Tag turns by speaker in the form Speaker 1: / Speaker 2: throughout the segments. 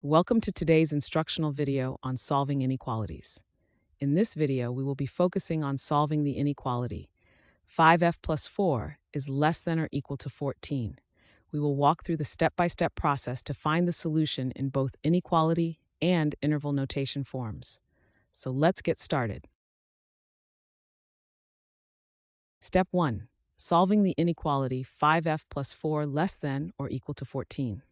Speaker 1: Welcome to today's instructional video on solving inequalities. In this video, we will be focusing on solving the inequality. 5f plus 4 is less than or equal to 14. We will walk through the step-by-step process to find the solution in both inequality and interval notation forms. So let's get started. Step 1. Solving the inequality 5f plus 4 less than or equal to 14.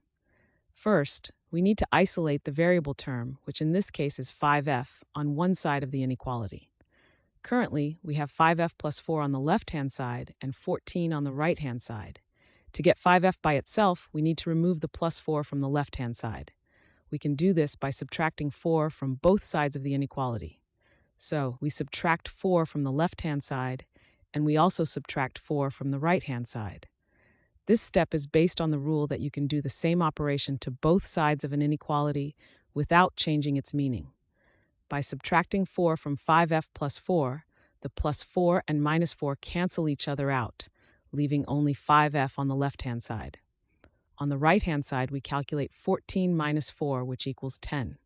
Speaker 1: First, we need to isolate the variable term, which in this case is 5f, on one side of the inequality. Currently, we have 5f plus 4 on the left-hand side and 14 on the right-hand side. To get 5f by itself, we need to remove the plus 4 from the left-hand side. We can do this by subtracting 4 from both sides of the inequality. So, we subtract 4 from the left-hand side, and we also subtract 4 from the right-hand side. This step is based on the rule that you can do the same operation to both sides of an inequality without changing its meaning. By subtracting 4 from 5f plus 4, the plus 4 and minus 4 cancel each other out, leaving only 5f on the left-hand side. On the right-hand side, we calculate 14 minus 4, which equals 10.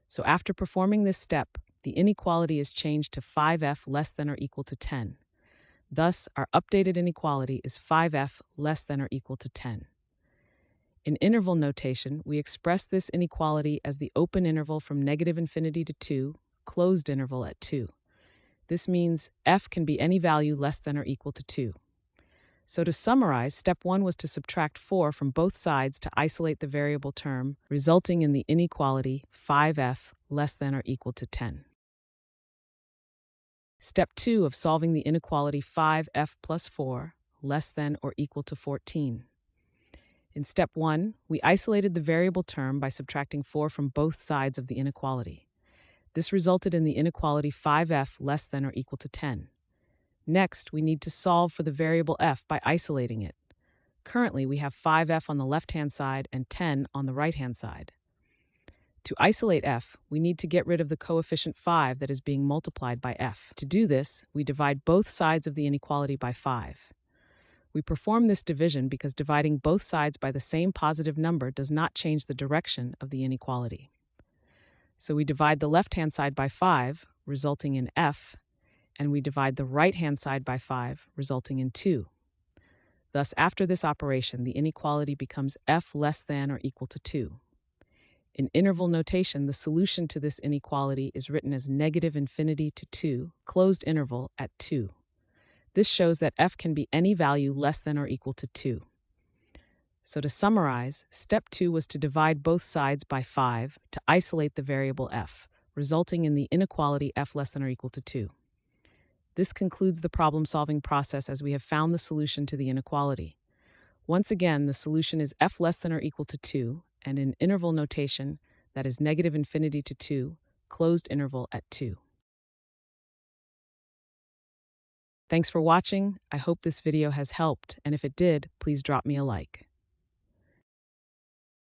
Speaker 1: So after performing this step, the inequality is changed to 5f less than or equal to 10. Thus, our updated inequality is 5f less than or equal to 10. In interval notation, we express this inequality as the open interval from -infinity to 2, closed interval at 2. This means f can be any value less than or equal to 2. So to summarize, step 1 was to subtract 4 from both sides to isolate the variable term, resulting in the inequality 5f less than or equal to 10. Step 2 of solving the inequality 5f plus 4 less than or equal to 14. In step 1, we isolated the variable term by subtracting 4 from both sides of the inequality. This resulted in the inequality 5f less than or equal to 10. Next, we need to solve for the variable f by isolating it. Currently, we have 5f on the left-hand side and 10 on the right-hand side. To isolate f, we need to get rid of the coefficient 5 that is being multiplied by f. To do this, we divide both sides of the inequality by 5. We perform this division because dividing both sides by the same positive number does not change the direction of the inequality. So we divide the left-hand side by 5, resulting in f, and we divide the right-hand side by 5, resulting in 2. Thus, after this operation, the inequality becomes f less than or equal to 2. In interval notation, the solution to this inequality is written as -infinity to 2, closed interval at 2. This shows that f can be any value less than or equal to 2. So to summarize, step 2 was to divide both sides by 5 to isolate the variable f, resulting in the inequality f less than or equal to 2. This concludes the problem-solving process as we have found the solution to the inequality. Once again, the solution is f less than or equal to 2, and in interval notation, that is -infinity to 2, closed interval at 2. Thanks for watching. I hope this video has helped, and if it did, please drop me a like.